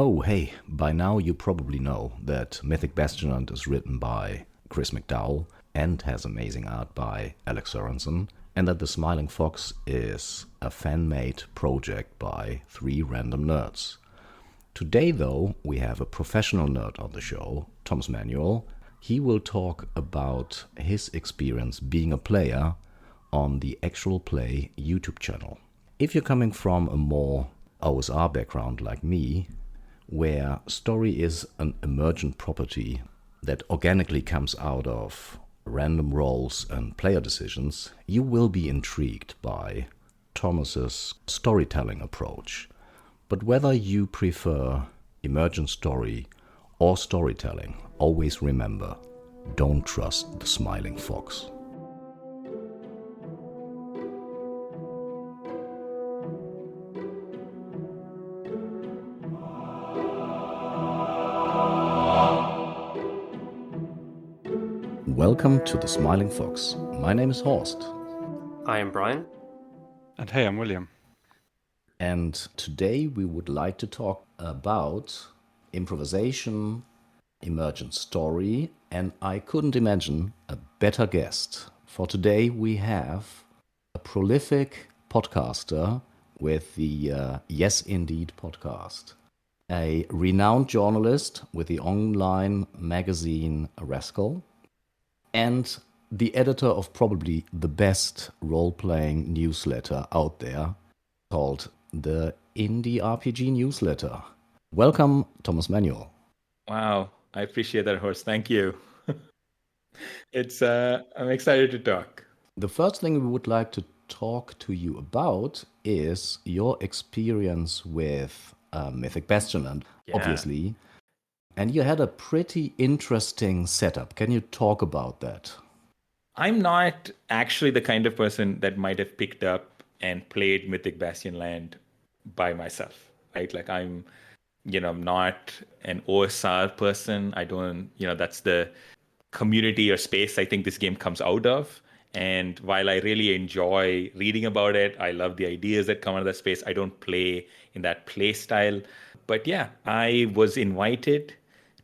Oh, hey, by now you probably know that Mythic Bastionland is written by Chris McDowell and has amazing art by Alex Sorensen, and that The Smiling Fox is a fan-made project by three random nerds. Today, though, we have a professional nerd on the show, Thomas Manuel. He will talk about his experience being a player on the Actual Play YouTube channel. If you're coming from a more OSR background like me, where story is an emergent property that organically comes out of random rolls and player decisions, you will be intrigued by Thomas's storytelling approach. But whether you prefer emergent story or storytelling, always remember, don't trust the smiling fox. Welcome to the Smiling Fox. My name is Horst. I am Brian. And hey, I'm William. And today we would like to talk about improvisation, emergent story, and I couldn't imagine a better guest. For today we have a prolific podcaster with the Yes Indeed podcast, a renowned journalist with the online magazine Rascal, and the editor of probably the best role-playing newsletter out there called the Indie RPG Newsletter. Welcome, Thomas Manuel. Wow, I appreciate that, Horst. Thank you. I'm excited to talk. The first thing we would like to talk to you about is your experience with Mythic Bastionland, obviously. And you had a pretty interesting setup. Can you talk about that? I'm not actually the kind of person that might have picked up and played Mythic Bastionland by myself, right? Like I'm not an OSR person. I don't, that's the community or space I think this game comes out of. And while I really enjoy reading about it, I love the ideas that come out of that space. I don't play in that play style. But yeah, I was invited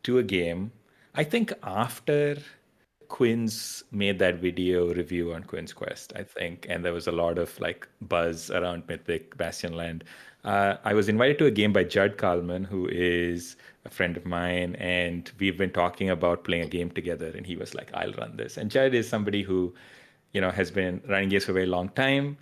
to a game, I think after Quinn's made that video review on Quinn's Quest, I think, and there was a lot of like buzz around Mythic Bastionland. I was invited to a game by Judd Kalman, who is a friend of mine, and we've been talking about playing a game together, and he was like, I'll run this. And Judd is somebody who, has been running games for a very long time,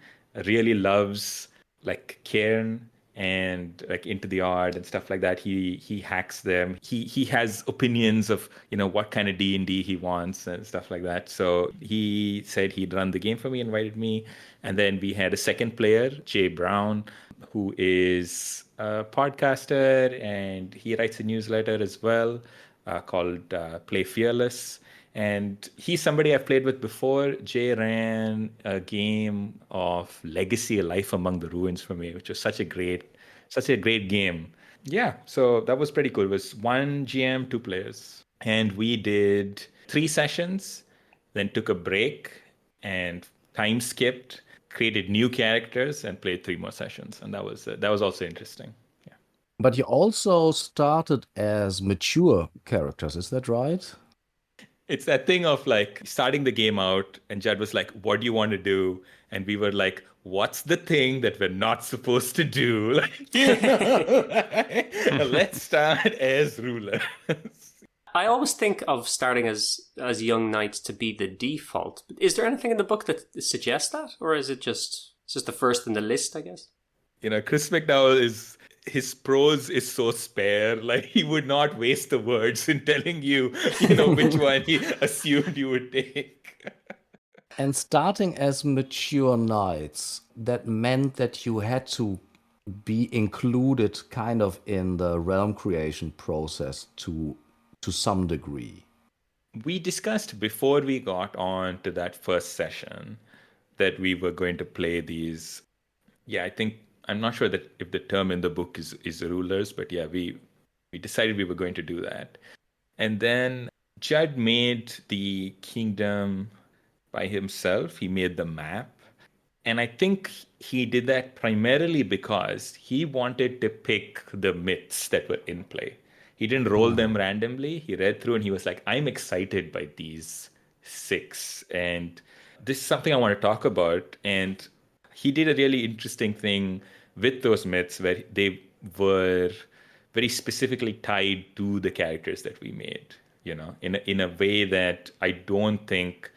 really loves like Cairn and like into the art and stuff like that. He hacks them. He has opinions of what kind of D&D he wants and stuff like that. So he said he'd run the game for me, invited me, and then we had a second player, Jay Brown, who is a podcaster and he writes a newsletter as well called Play Fearless. And he's somebody I've played with before. Jay ran a game of Legacy: A Life Among the Ruins for me, which was such a great game. Yeah, so that was pretty cool. It was one GM, two players. And we did 3 sessions, then took a break and time skipped, created new characters and played 3 more sessions. And that was also interesting. Yeah. But you also started as mature characters, is that right? It's that thing of like starting the game out and Judd was like, what do you want to do? And we were like, what's the thing that we're not supposed to do? Like, let's start as rulers. I always think of starting as young knights to be the default. Is there anything in the book that suggests that? Or is it just the first in the list, I guess? Chris McDowell his prose is so spare, like he would not waste the words in telling you, which one he assumed you would take. And starting as mature knights, that meant that you had to be included kind of in the realm creation process to some degree. We discussed before we got on to that first session that we were going to play these. Yeah, I'm not sure that if the term in the book is rulers, but yeah, we decided we were going to do that. And then Judd made the kingdom by himself. He made the map. And I think he did that primarily because he wanted to pick the myths that were in play. He didn't roll them randomly. He read through and he was like, I'm excited by these six. And this is something I want to talk about. And he did a really interesting thing with those myths where they were very specifically tied to the characters that we made, in a way that I don't think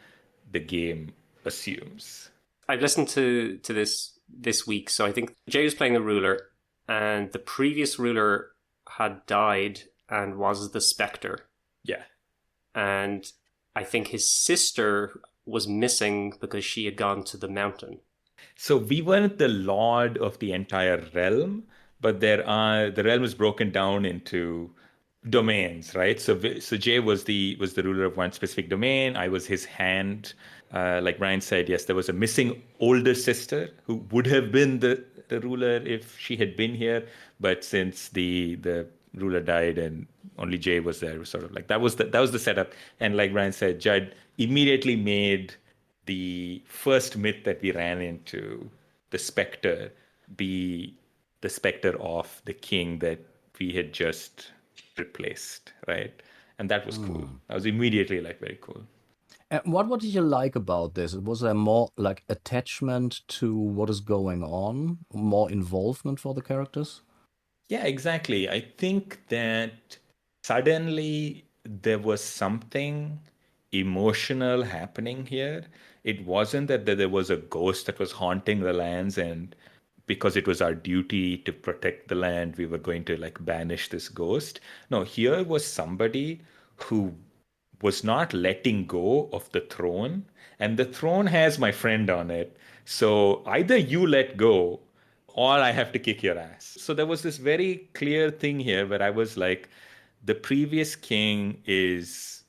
the game assumes. I've listened to this week, so I think Jay was playing the ruler, and the previous ruler had died and was the spectre. Yeah. And I think his sister was missing because she had gone to the mountain. So we weren't the lord of the entire realm, but the realm is broken down into domains, right? So Jay was the ruler of one specific domain. I was his hand. Like Ryan said, yes, there was a missing older sister who would have been the ruler if she had been here, but since the ruler died and only Jay was there, it was sort of like that was the setup. And like Ryan said, Judd immediately made the first myth that we ran into, the specter, be the specter of the king that we had just replaced, right? And that was cool. That was immediately like very cool. And what did you like about this? Was there more like attachment to what is going on, more involvement for the characters? Yeah, exactly. I think that suddenly there was something emotional happening here. It wasn't that there was a ghost that was haunting the lands, and because it was our duty to protect the land, we were going to like banish this ghost. No, here was somebody who was not letting go of the throne, and the throne has my friend on it. So either you let go or I have to kick your ass. So there was this very clear thing here where I was like, the previous king is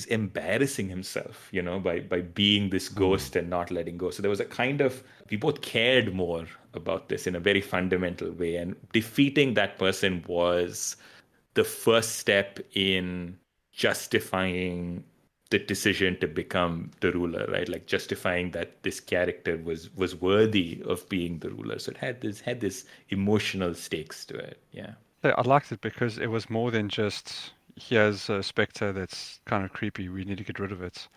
embarrassing himself, by being this ghost and not letting go. So there was a kind of, we both cared more about this in a very fundamental way. And defeating that person was the first step in justifying the decision to become the ruler, right? Like justifying that this character was worthy of being the ruler. So it had this emotional stakes to it. Yeah. I liked it because it was more than just here's a specter that's kind of creepy. We need to get rid of it,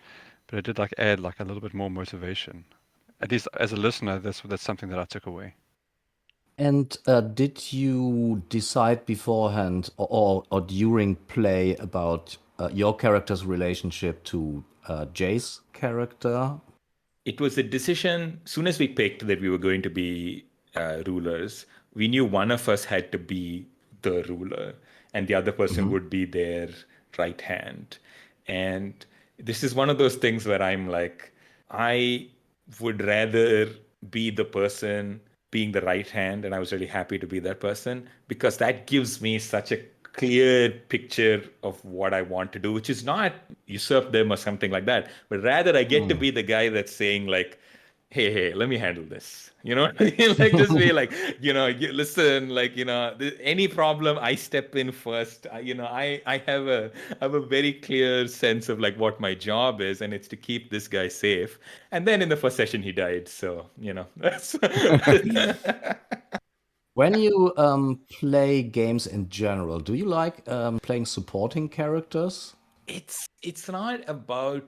but it did like add like a little bit more motivation. At least as a listener, that's something that I took away. And did you decide beforehand or during play about your character's relationship to Jay's character? It was a decision, soon as we picked that we were going to be rulers, we knew one of us had to be the ruler and the other person would be their right hand. And this is one of those things where I'm like, I would rather be the person being the right hand, and I was really happy to be that person because that gives me such a clear picture of what I want to do, which is not usurp them or something like that, but rather I get to be the guy that's saying like, hey, let me handle this. Like just be like, listen, like, any problem, I step in first. I have a very clear sense of like what my job is, and it's to keep this guy safe. And then in the first session, he died. So, that's. When you play games in general, do you like playing supporting characters? It's not about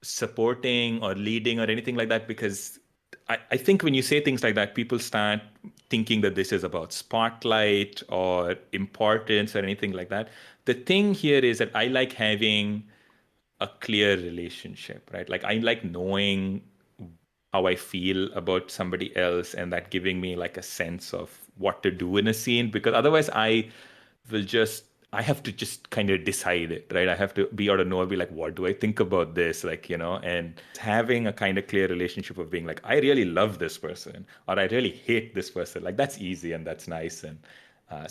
supporting or leading or anything like that, because I think when you say things like that, people start thinking that this is about spotlight or importance or anything like that. The thing here is that I like having a clear relationship, right? Like I like knowing how I feel about somebody else and that giving me like a sense of what to do in a scene, because otherwise I have to just kind of decide it, right? I have to be out of nowhere, be like, what do I think about this? Like, and having a kind of clear relationship of being like, I really love this person or I really hate this person. Like that's easy and that's nice. And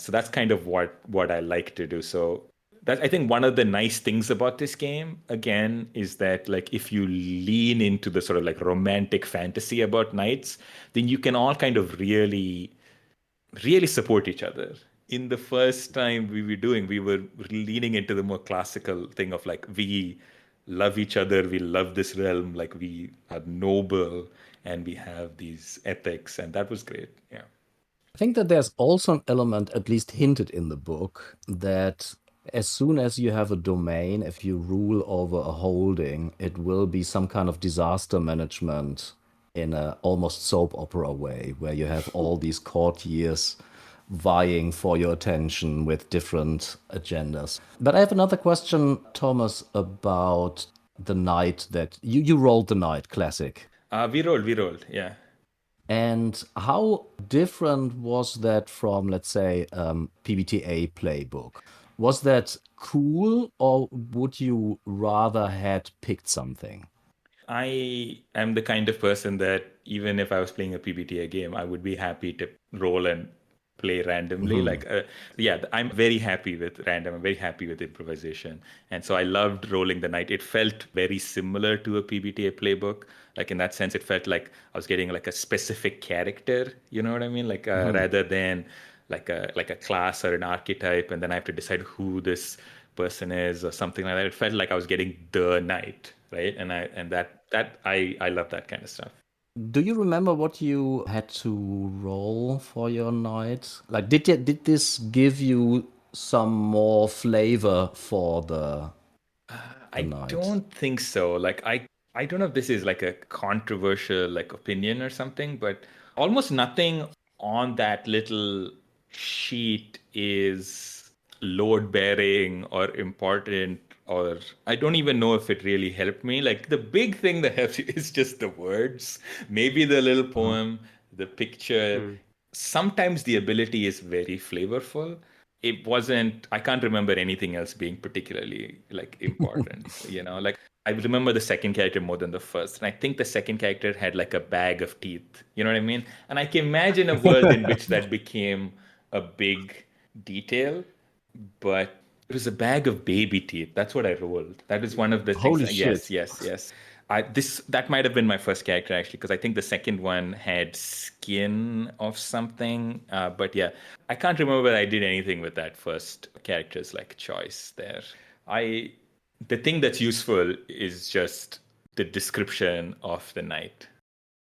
so that's kind of what I like to do. So that I think one of the nice things about this game, again, is that like if you lean into the sort of like romantic fantasy about knights, then you can all kind of really, really support each other. In the first time we were leaning into the more classical thing of like we love each other, we love this realm, like we are noble and we have these ethics, and that was great. Yeah. I think that there's also an element, at least hinted in the book, that as soon as you have a domain, if you rule over a holding, it will be some kind of disaster management in a almost soap opera way, where you have all these courtiers vying for your attention with different agendas. But I have another question, Thomas, about the knight that you rolled the knight classic. We rolled, yeah. And how different was that from, let's say, PBTA playbook? Was that cool, or would you rather had picked something? I am the kind of person that even if I was playing a PBTA game, I would be happy to roll and play randomly. I'm very happy with random. I'm very happy with improvisation. And so I loved rolling the night. It felt very similar to a PBTA playbook. Like in that sense, it felt like I was getting like a specific character, you know what I mean? Like rather than like a class or an archetype, and then I have to decide who this person is or something like that. It felt like I was getting the knight, right? And I love that kind of stuff. Do you remember what you had to roll for your night? Like, did this give you some more flavor for the I night? don't think so. Like I don't know if this is like a controversial like opinion or something, but almost nothing on that little sheet is load bearing or important, or I don't even know if it really helped me. Like the big thing that helps you is just the words, maybe the little poem, the picture. Sometimes the ability is very flavorful. It wasn't, I can't remember anything else being particularly like important, like I remember the second character more than the first. And I think the second character had like a bag of teeth, you know what I mean? And I can imagine a world in which that became a big detail, but it was a bag of baby teeth. That's what I rolled. That is one of the things. Holy shit. Yes. That might have been my first character actually, because I think the second one had skin of something. But yeah, I can't remember whether I did anything with that first character's like choice there. The thing that's useful is just the description of the night.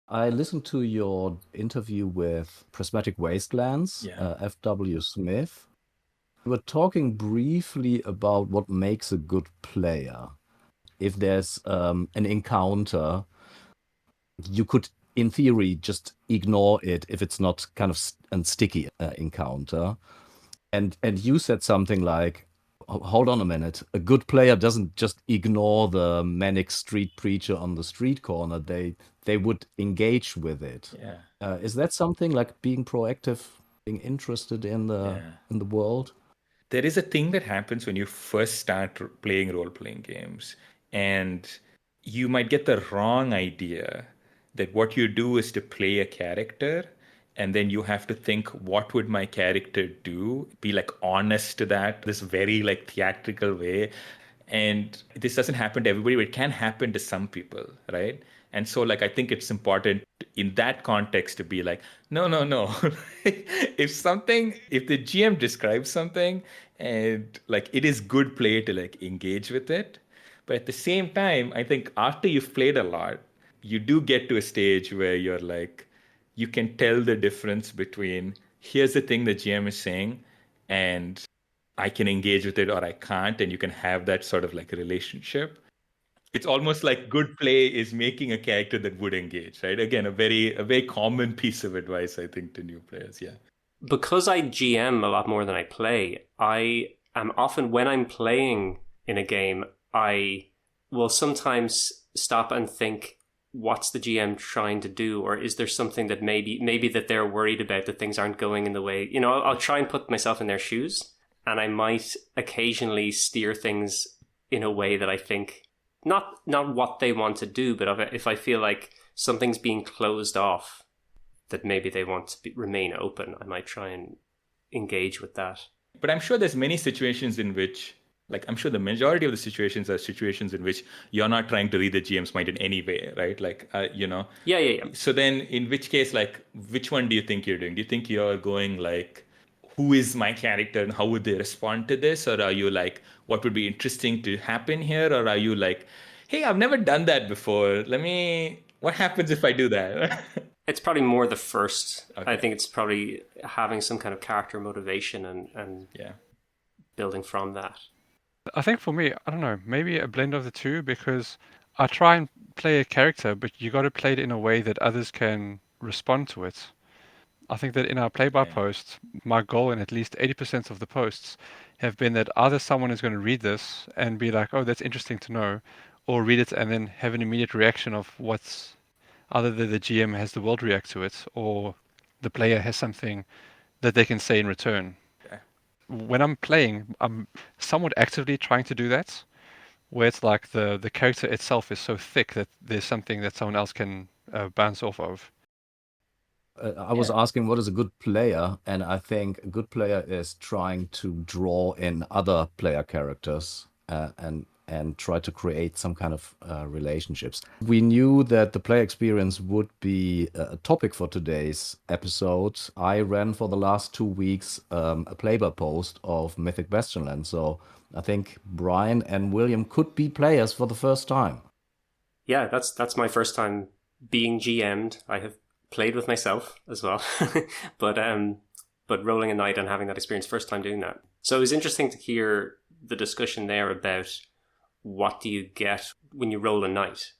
I listened to your interview with Prismatic Wastelands, F.W. Smith. We were talking briefly about what makes a good player. If there's an encounter, you could, in theory, just ignore it if it's not kind of a sticky encounter. And you said something like, hold on a minute, a good player doesn't just ignore the manic street preacher on the street corner. They would engage with it. Yeah. Is that something like being proactive, being interested in the world? There is a thing that happens when you first start playing role-playing games, and you might get the wrong idea that what you do is to play a character, and then you have to think, what would my character do? Be like honest to that, this very like theatrical way. And this doesn't happen to everybody, but it can happen to some people, right? And so like I think it's important in that context to be like, no. If the GM describes something and like it is good play to like engage with it. But at the same time, I think after you've played a lot, you do get to a stage where you're like, you can tell the difference between here's the thing the GM is saying and I can engage with it or I can't, and you can have that sort of like a relationship. It's almost like good play is making a character that would engage, right? Again, a very common piece of advice, I think, to new players. Yeah. Because I GM a lot more than I play, I am often, when I'm playing in a game, I will sometimes stop and think, what's the GM trying to do? Or is there something that maybe that they're worried about, that things aren't going in the way? I'll try and put myself in their shoes, and I might occasionally steer things in a way that I think, not what they want to do, but if I feel like something's being closed off, that maybe they want to remain open, I might try and engage with that. But I'm sure there's many situations in which, like, I'm sure the majority of the situations are situations in which you're not trying to read the GM's mind in any way, right? Like, Yeah. So then in which case, like, which one do you think you're doing? Do you think you're going like, who is my character and how would they respond to this? Or are you like, what would be interesting to happen here? Or are you like, hey, I've never done that before. What happens if I do that? It's probably more the first. Okay. I think it's probably having some kind of character motivation and Yeah. building from that. I think for me, I don't know, maybe a blend of the two, because I try and play a character, but you got to play it in a way that others can respond to it. I think that in our play-by Yeah. post, my goal in at least 80% of the posts have been that either someone is going to read this and be like, oh, that's interesting to know, or read it and then have an immediate reaction of what's either the GM has the world react to it, or the player has something that they can say in return. Okay. When I'm playing, I'm somewhat actively trying to do that, where it's like the character itself is so thick that there's something that someone else can bounce off of. I was asking what is a good player, and I think a good player is trying to draw in other player characters and try to create some kind of relationships. We knew that the player experience would be a topic for today's episode. I ran for the last 2 weeks a playbar post of Mythic Bastionland, so I think Brian and William could be players for the first time. Yeah, that's my first time being GM'd. I have played with myself as well, but rolling a night and having that experience, first time doing that. So it was interesting to hear the discussion there about what do you get when you roll a night,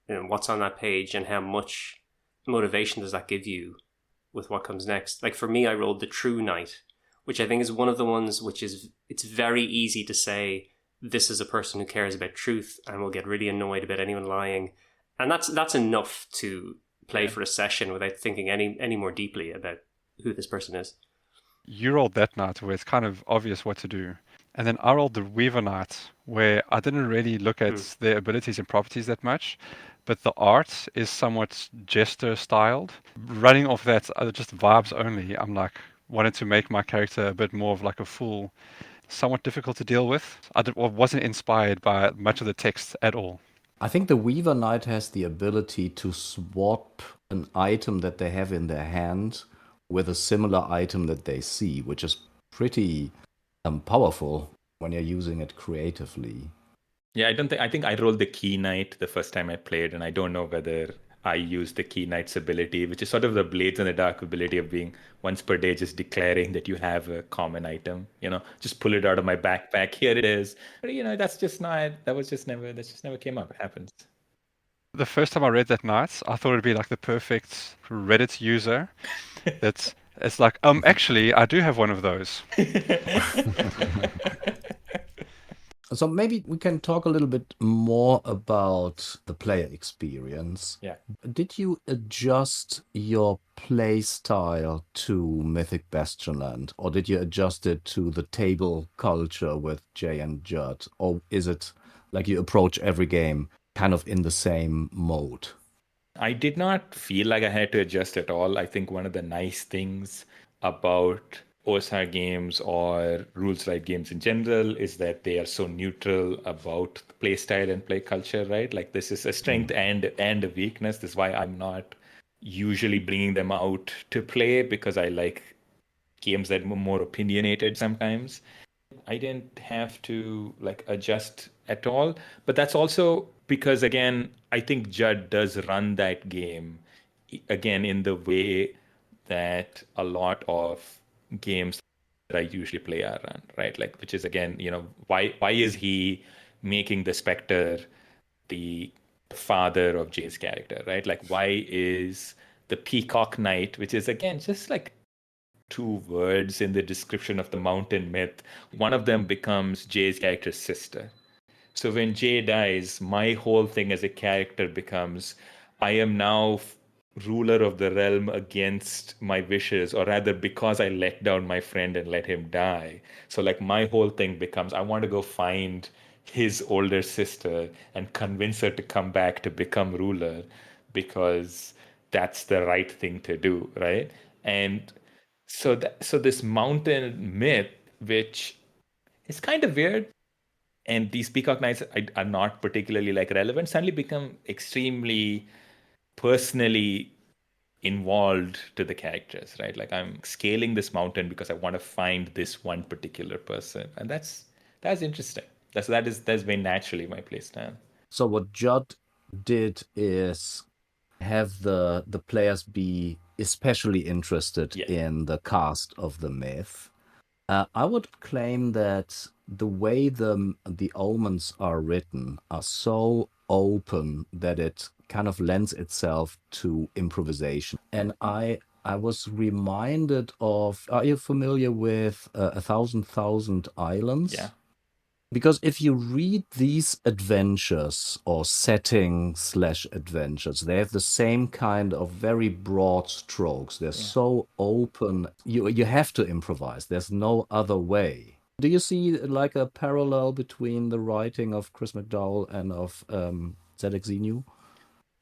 what's on that page, and how much motivation does that give you with what comes next. Like for me, I rolled the true night, which I think is one of the ones which is, it's very easy to say this is a person who cares about truth and will get really annoyed about anyone lying, and that's enough to play for a session without thinking any more deeply about who this person is. You rolled that night where it's kind of obvious what to do. And then I rolled the Weaver night where I didn't really look at their abilities and properties that much, but the art is somewhat jester styled. Running off that, just vibes only, I'm like, wanted to make my character a bit more of like a fool, somewhat difficult to deal with. Wasn't inspired by much of the text at all. I think the Weaver Knight has the ability to swap an item that they have in their hand with a similar item that they see, which is pretty powerful when you're using it creatively. Yeah, I think I rolled the Key Knight the first time I played, and I don't know whether I used the Key Knight's ability, which is sort of the Blades in the Dark ability of being once per day just declaring that you have a common item. Just pull it out of my backpack. Here it is. But, that's just never came up. It happens. The first time I read that night, I thought it'd be like the perfect Reddit user. It's like, actually, I do have one of those. So maybe we can talk a little bit more about the player experience. Yeah. Did you adjust your play style to Mythic Bastionland, or did you adjust it to the table culture with Jay and Judd? Or is it like you approach every game kind of in the same mode? I did not feel like I had to adjust at all. I think one of the nice things about OSR games or rules light games in general is that they are so neutral about play style and play culture, right? Like this is a strength and a weakness. This is why I'm not usually bringing them out to play, because I like games that are more opinionated sometimes. I didn't have to adjust at all, but that's also because, again, I think Judd does run that game again in the way that a lot of games that I usually play are run, right? Which is, again, why is he making the Spectre the father of Jay's character, right? Why is the Peacock Knight, which is, again, just two words in the description of the mountain myth, one of them becomes Jay's character's sister. So when Jay dies, my whole thing as a character becomes, I am now ruler of the realm against my wishes, or rather because I let down my friend and let him die. So my whole thing becomes, I want to go find his older sister and convince her to come back to become ruler, because that's the right thing to do, right? And so this mountain myth, which is kind of weird, and these Peacock Knights are not particularly relevant, suddenly become extremely personally involved to the characters, right? I'm scaling this mountain because I want to find this one particular person, and that's interesting. That's been naturally my play style. So what Judd did is have the players be especially interested Yeah. in the cast of the myth. I would claim that the way the omens are written are so open that it kind of lends itself to improvisation. And I was reminded of, are you familiar with A Thousand Islands? Yeah. Because if you read these adventures or setting/adventures, they have the same kind of very broad strokes. They're so open. You have to improvise. There's no other way. Do you see like a parallel between the writing of Chris McDowell and of Zedek Zenu?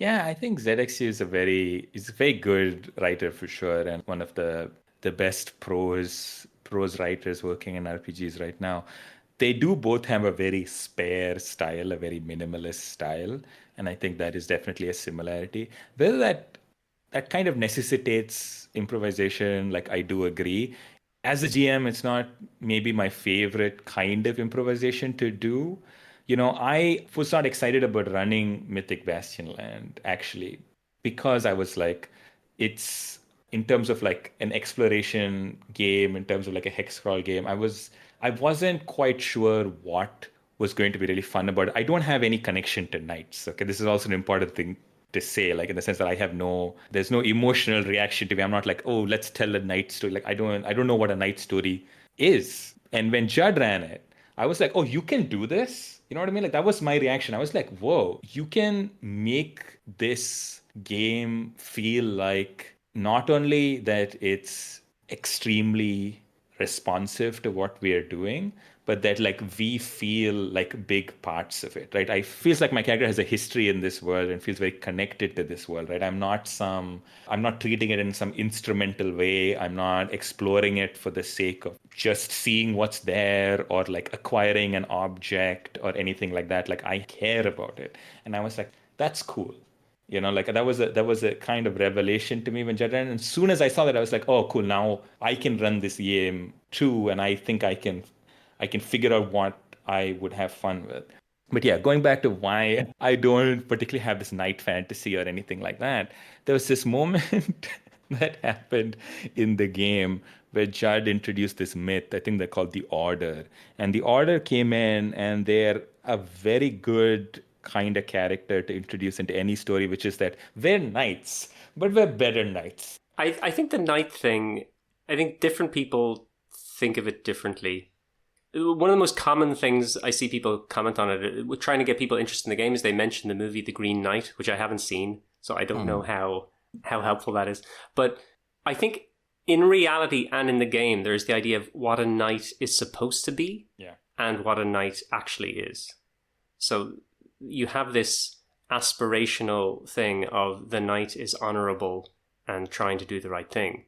Yeah, I think ZXU is a very good writer for sure, and one of the best prose writers working in RPGs right now. They do both have a very spare style, a very minimalist style, and I think that is definitely a similarity. Whether that kind of necessitates improvisation, like I do agree. As a GM, it's not maybe my favorite kind of improvisation to do. I was not excited about running Mythic Bastionland actually, because I was like, it's in terms of like an exploration game, in terms of like a hex crawl game, I wasn't quite sure what was going to be really fun about it. I don't have any connection to knights. Okay, this is also an important thing to say, like in the sense that there's no emotional reaction to me. I'm not like, oh, let's tell a knight story. Like I don't know what a knight story is. And when Judd ran it, I was like, oh, you can do this? You know what I mean? Like that was my reaction. I was like, whoa, you can make this game feel like not only that it's extremely responsive to what we are doing, but that like we feel like big parts of it, right? I feels like my character has a history in this world and feels very connected to this world, right? I'm not treating it in some instrumental way. I'm not exploring it for the sake of just seeing what's there or like acquiring an object or anything like that. Like I care about it. And I was like, that's cool. Like that was a kind of revelation to me when Jed ran. And as soon as I saw that, I was like, oh, cool. Now I can run this game too, and I think I can figure out what I would have fun with. But yeah, going back to why I don't particularly have this night fantasy or anything like that, there was this moment that happened in the game where Judd introduced this myth. I think they're called the Order, and the Order came in, and they're a very good kind of character to introduce into any story, which is that we're knights, but we're better knights. I think the knight thing, I think different people think of it differently. One of the most common things I see people comment on it, trying to get people interested in the game, is they mention the movie The Green Knight, which I haven't seen, so I don't know how helpful that is. But I think in reality and in the game, there's the idea of what a knight is supposed to be and what a knight actually is. So you have this aspirational thing of the knight is honorable and trying to do the right thing.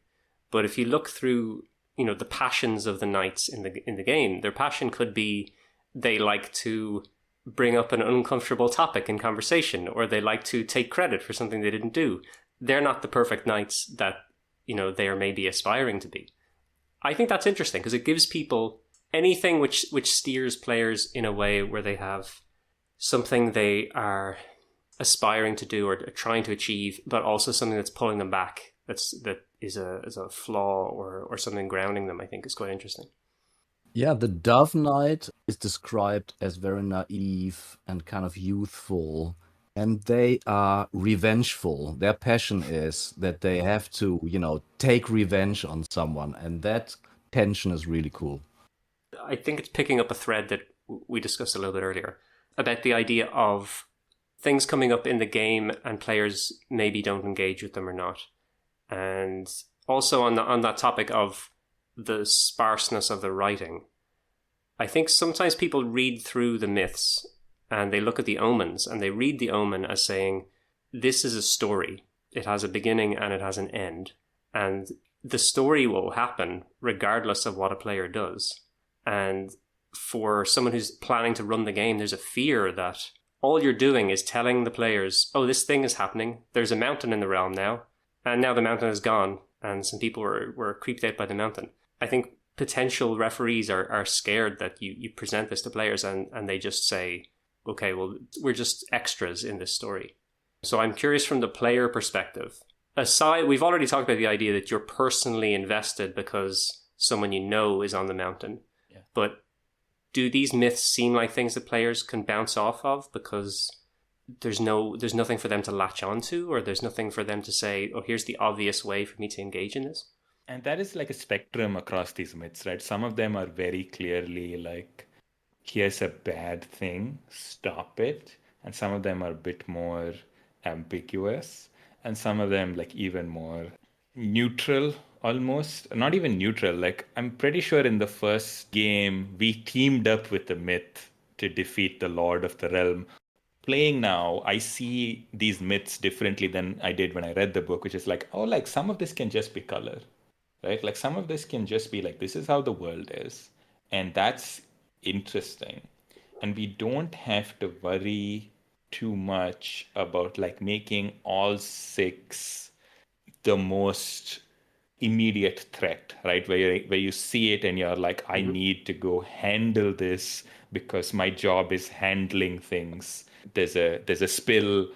But if you look through, the passions of the knights in the game, their passion could be they like to bring up an uncomfortable topic in conversation, or they like to take credit for something they didn't do. They're not the perfect knights that, they are maybe aspiring to be. I think that's interesting because it gives people anything which steers players in a way where they have something they are aspiring to do or trying to achieve, but also something that's pulling them back. That is a flaw or something grounding them. I think is quite interesting. Yeah, the Dove Knight is described as very naive and kind of youthful, and they are revengeful. Their passion is that they have to, take revenge on someone, and that tension is really cool. I think it's picking up a thread that we discussed a little bit earlier about the idea of things coming up in the game and players maybe don't engage with them or not. And also on that topic of the sparseness of the writing, I think sometimes people read through the myths and they look at the omens and they read the omen as saying, this is a story. It has a beginning and it has an end. And the story will happen regardless of what a player does. And for someone who's planning to run the game, there's a fear that all you're doing is telling the players, oh, this thing is happening. There's a mountain in the realm now. And now the mountain is gone. And some people were creeped out by the mountain. I think potential referees are scared that you present this to players and they just say, okay, well, we're just extras in this story. So I'm curious from the player perspective. Aside, we've already talked about the idea that you're personally invested because someone you know is on the mountain. Yeah. But do these myths seem like things that players can bounce off of because there's nothing for them to latch onto, or there's nothing for them to say, oh, here's the obvious way for me to engage in this? And that is like a spectrum across these myths, right? Some of them are very clearly like, here's a bad thing, stop it. And some of them are a bit more ambiguous. And some of them like even more neutral, almost. Not even neutral. Like I'm pretty sure in the first game, we teamed up with the myth to defeat the Lord of the Realm. Playing now, I see these myths differently than I did when I read the book, which is like, oh, like some of this can just be color, right? Like some of this can just be like, this is how the world is. And that's interesting. And we don't have to worry too much about like making all 6 the most immediate threat, right? Where you see it and you're like, I need to go handle this because my job is handling things. There's a spill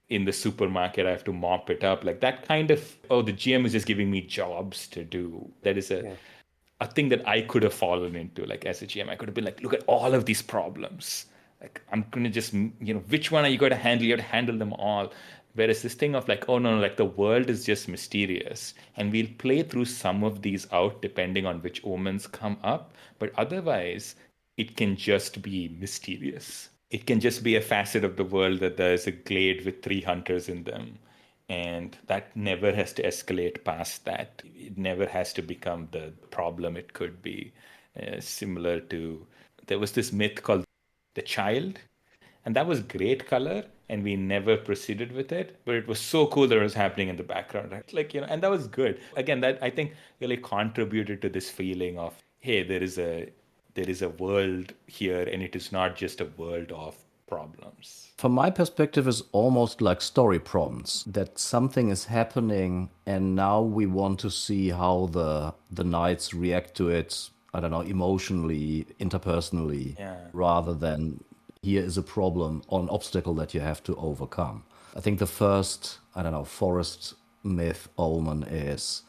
in the supermarket, I have to mop it up. Like that kind of, oh, the GM is just giving me jobs to do. That is a thing that I could have fallen into. Like as a GM, I could have been like, look at all of these problems. Like I'm gonna just, which one are you going to handle? You have to handle them all. Whereas this thing of like, oh no, like the world is just mysterious. And we'll play through some of these out depending on which omens come up. But otherwise, it can just be mysterious. It can just be a facet of the world that there's a glade with 3 hunters in them. And that never has to escalate past that. It never has to become the problem it could be. Similar to, there was this myth called The Child, and that was great color, and we never proceeded with it. But it was so cool that it was happening in the background, right? Like, and that was good. Again, that I think really contributed to this feeling of, hey, there is a world here, and it is not just a world of problems. From my perspective, it's almost like story prompts that something is happening, and now we want to see how the knights react to it. I don't know, emotionally, interpersonally, rather than here is a problem or an obstacle that you have to overcome. I think the first, I don't know, forest myth omen is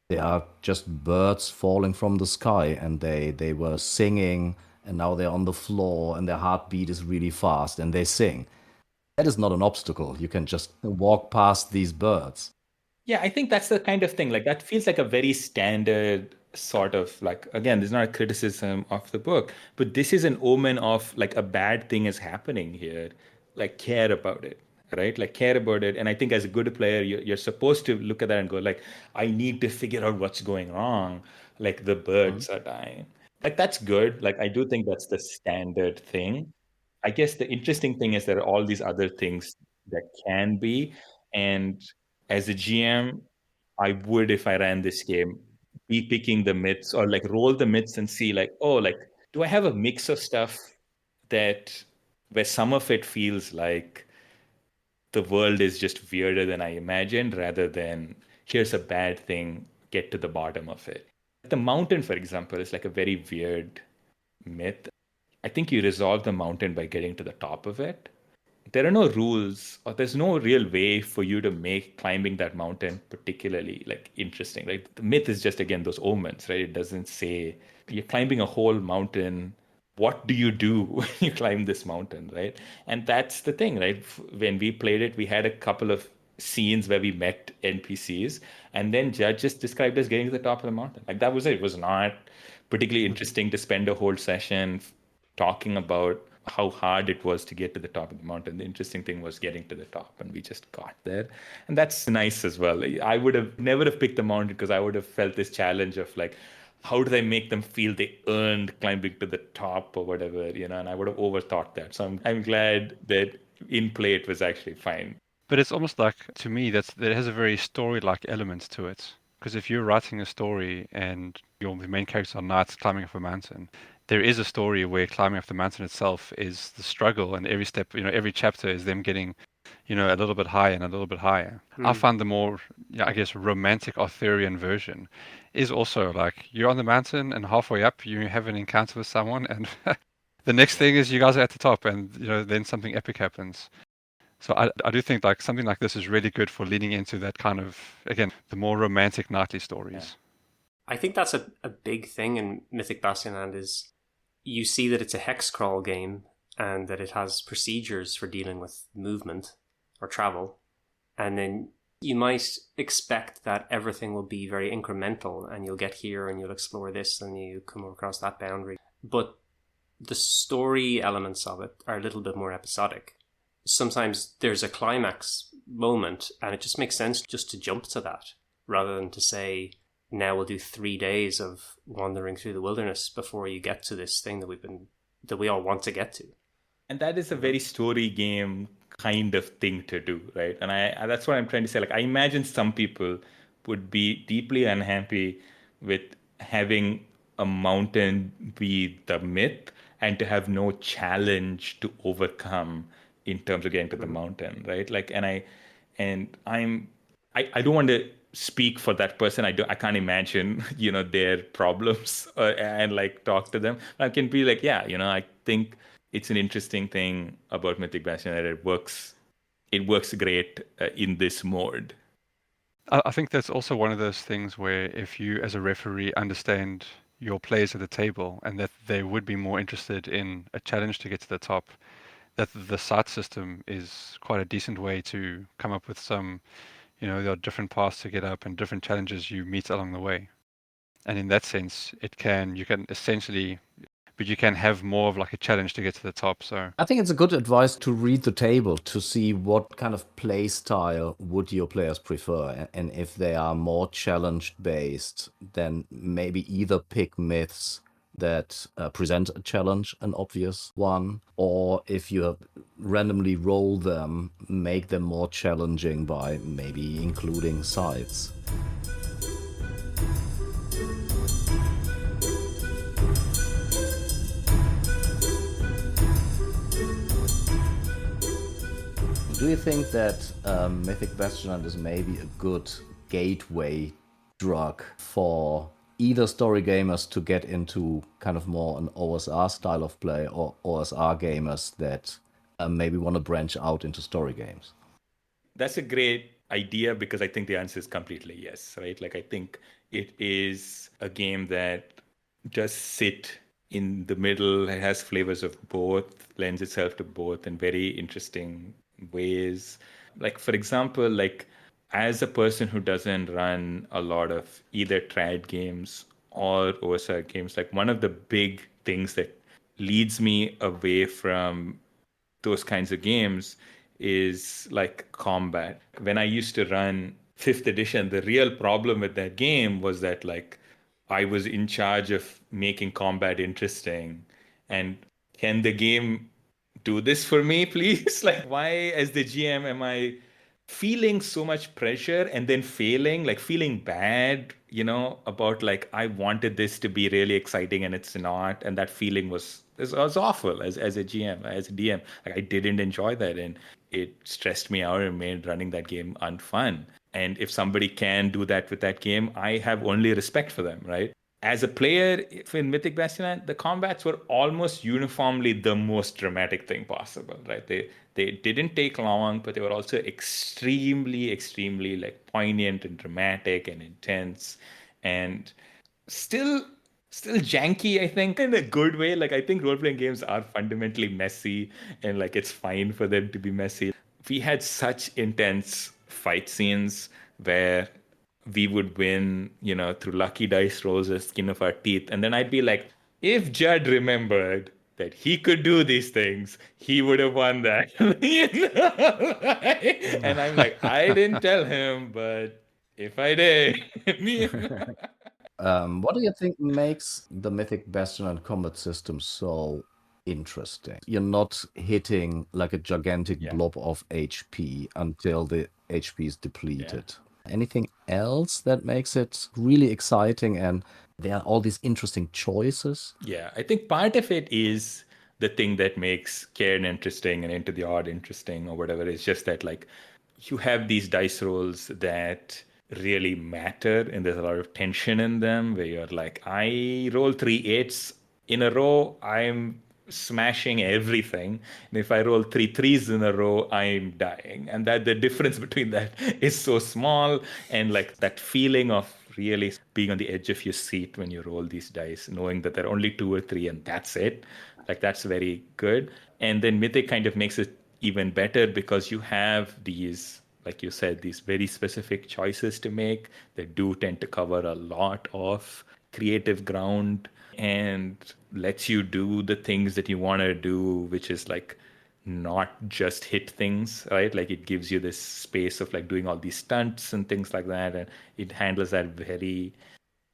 they are just birds falling from the sky, and they were singing, and now they're on the floor and their heartbeat is really fast and they sing. That is not an obstacle. You can just walk past these birds. Yeah, I think that's the kind of thing. Like that feels like a very standard sort of like, again, this is not a criticism of the book, but this is an omen of like a bad thing is happening here. Like care about it, right? Like care about it. And I think as a good player, you're supposed to look at that and go like, I need to figure out what's going wrong. Like the birds are dying. Like that's good. Like I do think that's the standard thing. I guess the interesting thing is there are all these other things that can be. And as a GM, I would, if I ran this game, be picking the myths or like roll the myths and see like, oh, like, do I have a mix of stuff that where some of it feels like the world is just weirder than I imagined rather than here's a bad thing, get to the bottom of it. The mountain, for example, is like a very weird myth. I think you resolve the mountain by getting to the top of it. There are no rules or there's no real way for you to make climbing that mountain particularly like interesting. Like the myth is just, again, those omens, right? It doesn't say you're climbing a whole mountain. What do you do when you climb this mountain, right? And that's the thing, right? When we played it, we had a couple of scenes where we met NPCs, and then Judge just described us getting to the top of the mountain. Like that was it. It was not particularly interesting to spend a whole session talking about how hard it was to get to the top of the mountain. The interesting thing was getting to the top, and we just got there. And that's nice as well. I would have never have picked the mountain because I would have felt this challenge of like, how do I make them feel they earned climbing to the top or whatever, and I would have overthought that. So I'm glad that in play it was actually fine. But it's almost like, to me, that it has a very story-like element to it. Because if you're writing a story and your main characters are knights climbing up a mountain, there is a story where climbing up the mountain itself is the struggle, and every step, every chapter is them getting, a little bit higher and a little bit higher. I find the more, I guess, romantic Arthurian version is also like you're on the mountain and halfway up you have an encounter with someone and the next thing is you guys are at the top, and then something epic happens. So I do think like something like this is really good for leaning into that kind of, again, the more romantic nightly stories. I think that's a big thing in Mythic Bastionland is you see that it's a hex crawl game and that it has procedures for dealing with movement or travel. And then you might expect that everything will be very incremental and you'll get here and you'll explore this and you come across that boundary. But the story elements of it are a little bit more episodic. Sometimes there's a climax moment and it just makes sense just to jump to that rather than to say, now we'll do 3 days of wandering through the wilderness before you get to this thing that we all want to get to. And that is a very story game kind of thing to do, right? And that's what I'm trying to say. Like, I imagine some people would be deeply unhappy with having a mountain be the myth and to have no challenge to overcome in terms of getting to the mountain, right? Like, I don't want to speak for that person. I can't imagine, their problems and like talk to them. I can be like, yeah, I think it's an interesting thing about Mythic Bastion that it works great in this mode. I think that's also one of those things where if you as a referee understand your players at the table and that they would be more interested in a challenge to get to the top, that the sight system is quite a decent way to come up with some, there are different paths to get up and different challenges you meet along the way. And in that sense, you can essentially, but you can have more of like a challenge to get to the top. So I think it's a good advice to read the table to see what kind of play style would your players prefer. And if they are more challenge based, then maybe either pick myths that present a challenge, an obvious one, or if you randomly roll them, make them more challenging by maybe including sides. Do you think that Mythic Bastionland is maybe a good gateway drug for either story gamers to get into kind of more an OSR style of play, or OSR gamers that maybe want to branch out into story games? That's a great idea because I think the answer is completely yes, right? Like, I think it is a game that does sit in the middle. It has flavors of both, lends itself to both in very interesting ways. Like, for example, like as a person who doesn't run a lot of either trad games or OSR games, like one of the big things that leads me away from those kinds of games is like combat. When I used to run 5th edition, the real problem with that game was that like I was in charge of making combat interesting. And can the game do this for me, please? Like, why, as the GM, am I feeling so much pressure and then feeling bad, about like, I wanted this to be really exciting and it's not. And that feeling was awful as a GM, as a DM. Like, I didn't enjoy that. And it stressed me out and made running that game unfun. And if somebody can do that with that game, I have only respect for them, right? As a player in Mythic Bastionland, the combats were almost uniformly the most dramatic thing possible, right? They didn't take long, but they were also extremely, extremely like poignant and dramatic and intense, and still janky, I think, in a good way. Like, I think role-playing games are fundamentally messy, and like it's fine for them to be messy. We had such intense fight scenes where we would win, through lucky dice rolls, the skin of our teeth. And then I'd be like, if Judd remembered that he could do these things, he would have won that. And I'm like, I didn't tell him, but if I did. What do you think makes the Mythic Bastion combat system so interesting? You're not hitting like a gigantic blob of HP until the HP is depleted. Anything else that makes it really exciting and there are all these interesting choices? Yeah, I think part of it is the thing that makes Cairn interesting and Into the Odd interesting or whatever. It's just that like you have these dice rolls that really matter and there's a lot of tension in them where you're like, I roll 3 8s in a row. I'm smashing everything. And if I roll 3 3s in a row, I'm dying. And that the difference between that is so small. And like that feeling of really being on the edge of your seat when you roll these dice, knowing that there are only 2 or 3 and that's it. Like that's very good. And then Mythic kind of makes it even better because you have these, like you said, these very specific choices to make that do tend to cover a lot of creative ground and lets you do the things that you want to do, which is like not just hit things, right? Like it gives you this space of like doing all these stunts and things like that. And it handles that very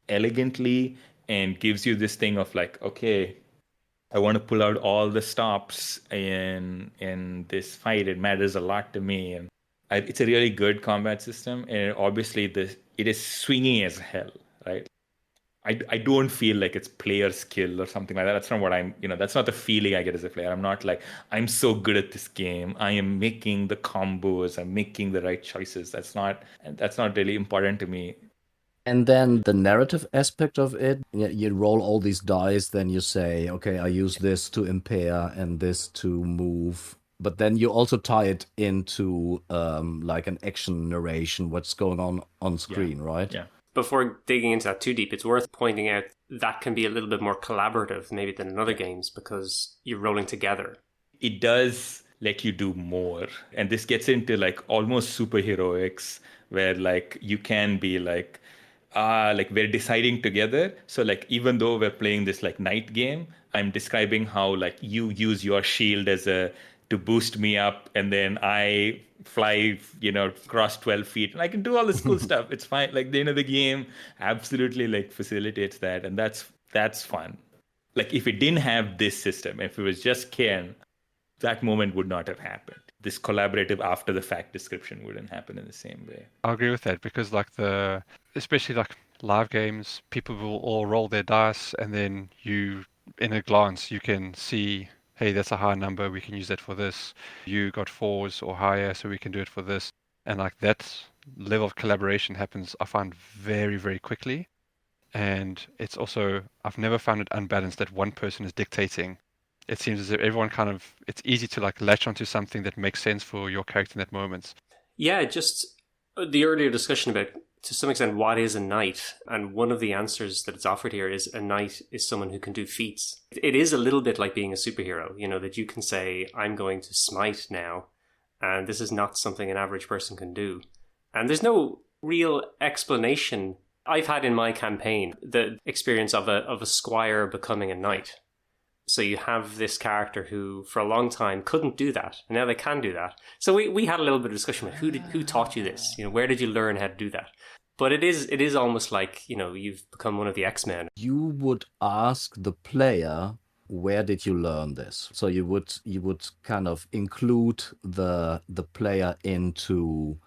elegantly and gives you this thing of like, okay, I want to pull out all the stops in this fight. It matters a lot to me. And it's a really good combat system. And obviously it is swingy as hell, right? I don't feel like it's player skill or something like that. That's not what that's not the feeling I get as a player. I'm not like, I'm so good at this game. I am making the combos. I'm making the right choices. That's not really important to me. And then the narrative aspect of it, you roll all these dice, then you say, okay, I use this to impair and this to move. But then you also tie it into like an action narration, what's going on screen, right? Yeah. Before digging into that too deep, it's worth pointing out that can be a little bit more collaborative maybe than in other games because you're rolling together. It does let you do more. And this gets into like almost superheroics where like you can be like we're deciding together. So like even though we're playing this like night game, I'm describing how like you use your shield to boost me up, and then I fly, across 12 feet, and I can do all this cool stuff. It's fine. Like the game absolutely like facilitates that, and that's fun. Like if it didn't have this system, if it was just Cairn, that moment would not have happened. This collaborative after the fact description wouldn't happen in the same way. I agree with that because especially like live games, people will all roll their dice and then in a glance, you can see, hey, that's a high number. We can use that for this. You got 4s or higher, so we can do it for this. And like that level of collaboration happens, I find very, very quickly. And it's also, I've never found it unbalanced that one person is dictating. It seems as if everyone it's easy to like latch onto something that makes sense for your character in that moment. Yeah, just the earlier discussion about, to some extent, what is a knight? And one of the answers that it's offered here is a knight is someone who can do feats. It is a little bit like being a superhero, that you can say, I'm going to smite now, and this is not something an average person can do. And there's no real explanation. I've had in my campaign the experience of a squire becoming a knight. So you have this character who, for a long time, couldn't do that, and now they can do that. So we had a little bit of discussion about who taught you this. Where did you learn how to do that? But it is almost like you've become one of the X-Men. You would ask the player, where did you learn this? So you would kind of include the player into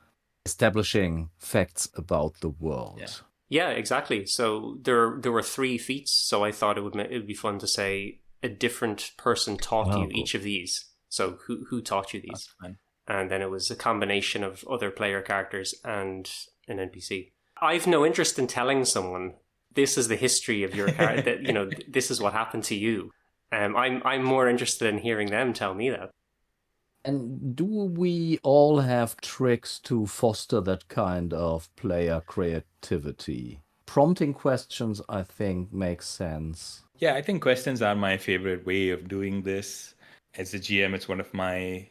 establishing facts about the world. Yeah, exactly. So there were 3 feats. So I thought it would be fun to say, a different person taught you each of these. So who taught you these? And then it was a combination of other player characters and an NPC. I've no interest in telling someone this is the history of your character. That this is what happened to you. I'm more interested in hearing them tell me that. And do we all have tricks to foster that kind of player creativity? Prompting questions, I think, makes sense. Yeah, I think questions are my favorite way of doing this. As a GM, it's one of my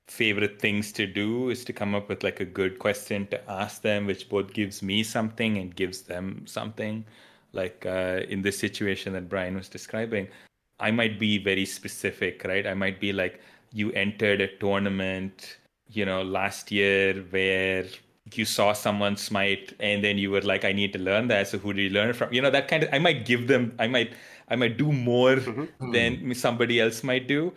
favorite things to do is to come up with like a good question to ask them, which both gives me something and gives them something. Like in this situation that Brian was describing, I might be very specific, right? I might be like, you entered a tournament, last year where you saw someone smite and then you were like, I need to learn that. So who do you learn it from? That kind of, I might give them, I might do more than somebody else might do.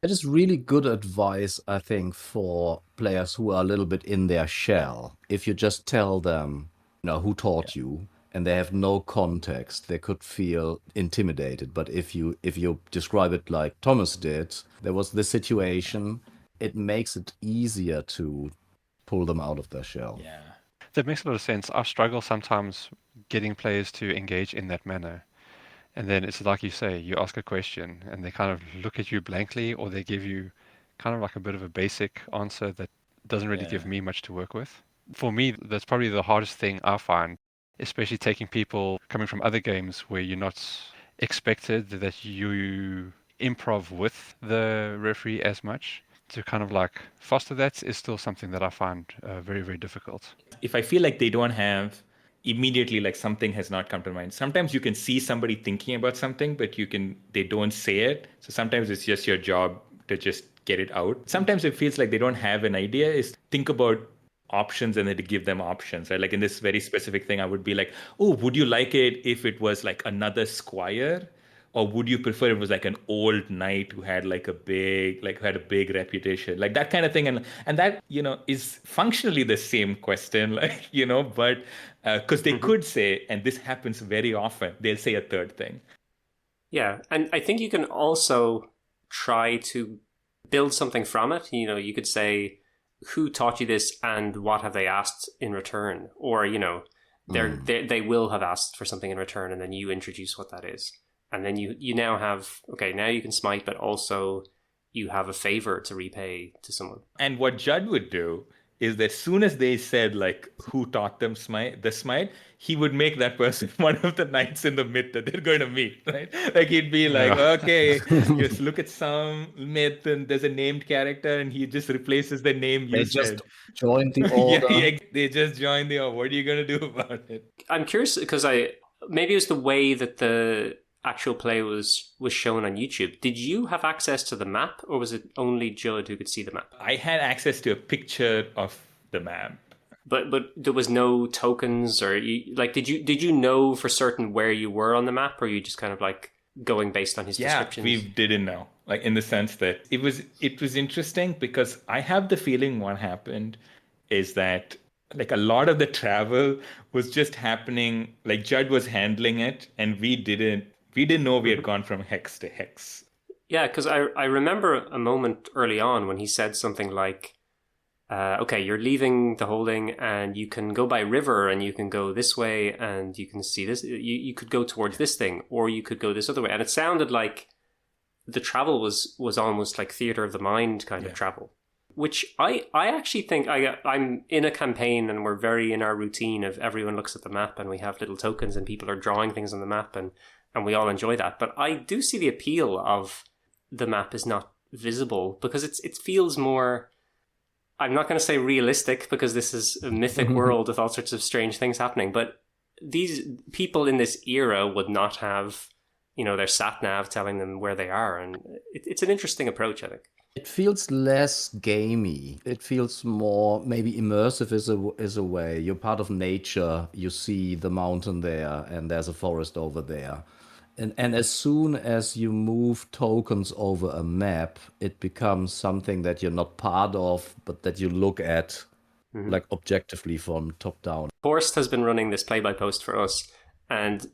It is really good advice, I think, for players who are a little bit in their shell. If you just tell them, who taught you, and they have no context, they could feel intimidated. But if you describe it like Thomas did, there was this situation, it makes it easier to pull them out of their shell. Yeah. That makes a lot of sense. I struggle sometimes getting players to engage in that manner. And then it's like you say, you ask a question and they kind of look at you blankly, or they give you kind of like a bit of a basic answer that doesn't really give Yeah. me much to work with. For me, that's probably the hardest thing I find, especially taking people coming from other games where you're not expected that you improv with the referee as much. To kind of like foster that is still something that I find very, very difficult. If I feel like they don't have immediately, like something has not come to mind. Sometimes you can see somebody thinking about something, but they don't say it. So sometimes it's just your job to just get it out. Sometimes it feels like they don't have an idea. Is think about options and then to give them options, right? Like in this very specific thing, I would be like, oh, would you like it if it was like another squire? Or would you prefer it was like an old knight who had like who had a big reputation, like that kind of thing? And that, is functionally the same question, like, but because they could say, and this happens very often, they'll say a third thing. Yeah, and I think you can also try to build something from it. You could say, who taught you this and what have they asked in return? Or, they will have asked for something in return, and then you introduce what that is. And then you now have, okay, now you can smite, but also you have a favor to repay to someone. And what Judd would do is that as soon as they said like who taught them the smite, he would make that person one of the knights in the myth that they're going to meet, right? Like he'd be like, okay, just look at some myth and there's a named character and he just replaces the name you said. Just joined the order. They just joined the order. What are you going to do about it? I'm curious because maybe it was the way that the actual play was shown on YouTube. Did you have access to the map, or was it only Judd who could see the map? I had access to a picture of the map. But there was no tokens, or did you know for certain where you were on the map, or you just kind of like going based on his descriptions? We didn't know, like in the sense that it was interesting because I have the feeling what happened is that like a lot of the travel was just happening, like Judd was handling it and we didn't know we had gone from hex to hex. Yeah, because I remember a moment early on when he said something like, okay, you're leaving the holding and you can go by river and you can go this way and you can see this. You could go towards this thing or you could go this other way. And it sounded like the travel was almost like theater of the mind kind of travel, which I actually think I'm in a campaign and we're very in our routine of everyone looks at the map and we have little tokens and people are drawing things on the map and we all enjoy that. But I do see the appeal of the map is not visible because it feels more, I'm not going to say realistic because this is a mythic world with all sorts of strange things happening, but these people in this era would not have, their sat-nav telling them where they are. And it's an interesting approach, I think. It feels less gamey. It feels more maybe immersive is a way. You're part of nature. You see the mountain there and there's a forest over there. And as soon as you move tokens over a map, it becomes something that you're not part of, but that you look at like objectively from top down. Horst has been running this play-by-post for us, and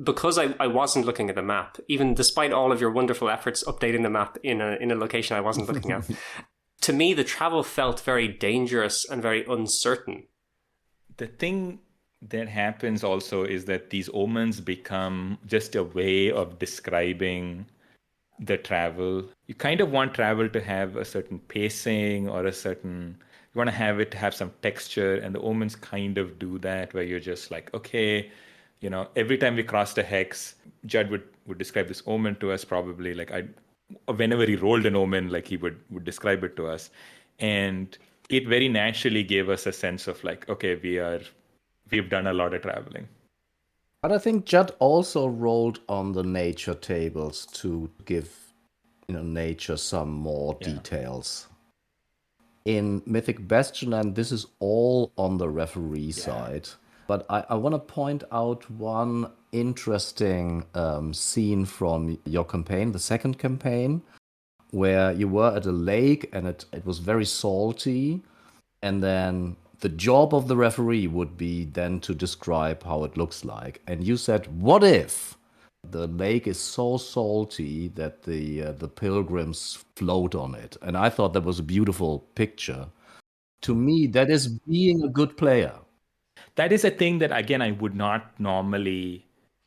because I wasn't looking at the map, even despite all of your wonderful efforts updating the map in a location I wasn't looking at, to me the travel felt very dangerous and very uncertain. The thing that happens also is that these omens become just a way of describing the travel. You kind of want travel to have a certain pacing or you want to have it to have some texture, and the omens kind of do that, where you're just like, okay, every time we crossed a hex, Judd would describe this omen to us, probably like whenever he rolled an omen, like he would describe it to us. And it very naturally gave us a sense of like, okay, we've done a lot of traveling. But I think Judd also rolled on the nature tables to give nature some more details. In Mythic Bastionland, this is all on the referee side. But I want to point out one interesting scene from your campaign, the second campaign, where you were at a lake and it was very salty, and then the job of the referee would be then to describe how it looks like. And you said, what if the lake is so salty that the pilgrims float on it? And I thought that was a beautiful picture. To me, that is being a good player. That is a thing that, again, I would not normally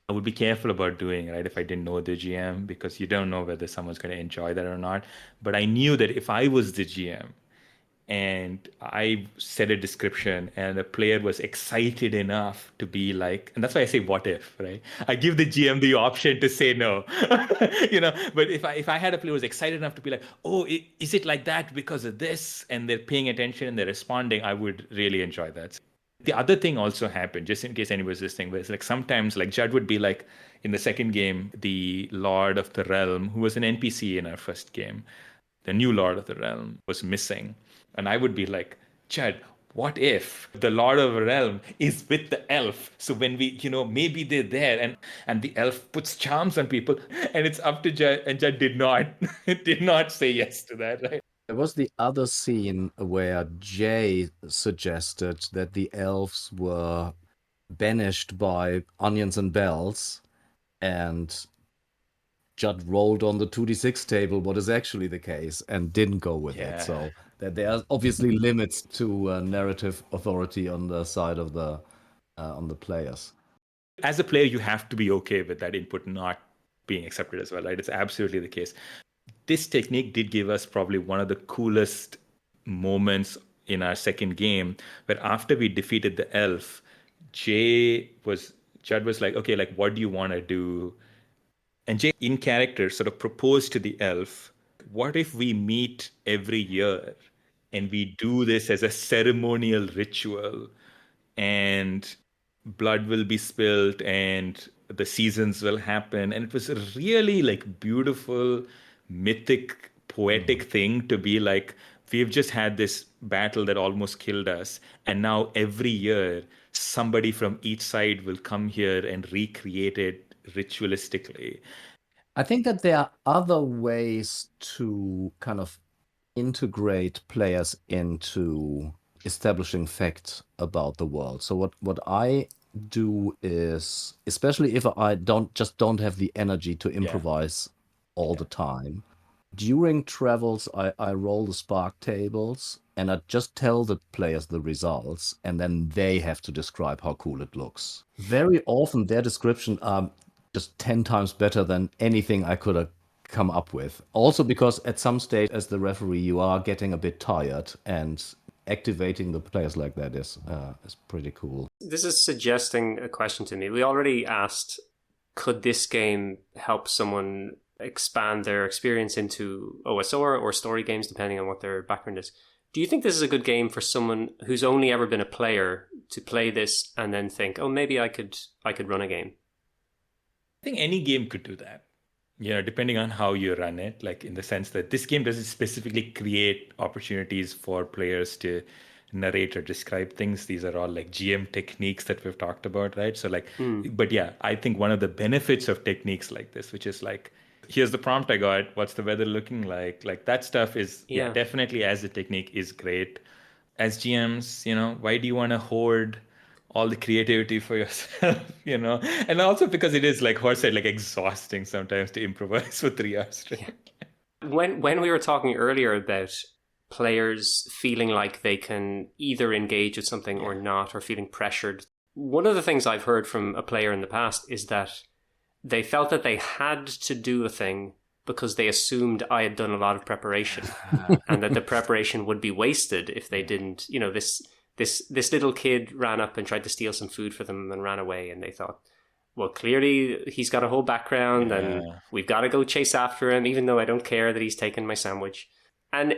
I would be careful about doing, right, if I didn't know the GM, because you don't know whether someone's going to enjoy that or not. But I knew that if I was the GM and I said a description and the player was excited enough to be like, and that's why I say what if, right? I give the GM the option to say no, but if I had a player who was excited enough to be like, oh, is it like that because of this? And they're paying attention and they're responding, I would really enjoy that. The other thing also happened, just in case anybody's listening, was like sometimes like Judd would be like in the second game, the Lord of the Realm, who was an NPC in our first game, the new Lord of the Realm was missing. And I would be like, Judd, what if the Lord of the Realm is with the elf? So when we, maybe they're there and the elf puts charms on people and it's up to Judd, and Judd did not say yes to that, right? There was the other scene where Jay suggested that the elves were banished by onions and bells, and Judd rolled on the 2d6 table what is actually the case and didn't go with Yeah. it. So that there are obviously limits to narrative authority on the side of the on the players. As a player, you have to be okay with that input not being accepted as well, right? It's absolutely the case. This technique did give us probably one of the coolest moments in our second game, where after we defeated the elf, Judd was like, okay, like, what do you want to do? And Jay, in character, sort of proposed to the elf, what if we meet every year and we do this as a ceremonial ritual, and blood will be spilled and the seasons will happen? And it was a really like beautiful, mythic, poetic thing to be like, we've just had this battle that almost killed us, and now every year somebody from each side will come here and recreate it ritualistically. I think that there are other ways to kind of integrate players into establishing facts about the world. So what I do is, especially if I don't have the energy to improvise all the time, during travels I roll the spark tables and I just tell the players the results, and then they have to describe how cool it looks. Very often their description are just 10 times better than anything I could have come up with. Also because at some stage as the referee you are getting a bit tired, and activating the players like that is pretty cool. This is suggesting a question to me. We already asked, could this game help someone expand their experience into OSR or story games, depending on what their background is? Do you think this is a good game for someone who's only ever been a player to play this and then think, oh, maybe I could run a game? I think any game could do that, depending on how you run it, like in the sense that this game doesn't specifically create opportunities for players to narrate or describe things. These are all like GM techniques that we've talked about, right? So like, but yeah, I think one of the benefits of techniques like this, which is like, here's the prompt I got, what's the weather looking like that stuff is definitely, as a technique, is great. As GMs, why do you want to hoard all the creativity for yourself, and also because it is, like Horst said, like exhausting sometimes to improvise for 3 hours straight. When we were talking earlier about players feeling like they can either engage with something or not, or feeling pressured, one of the things I've heard from a player in the past is that they felt that they had to do a thing because they assumed I had done a lot of preparation and that the preparation would be wasted if they didn't. This little kid ran up and tried to steal some food for them and ran away, and they thought, well, clearly he's got a whole background and we've got to go chase after him, even though I don't care that he's taken my sandwich. And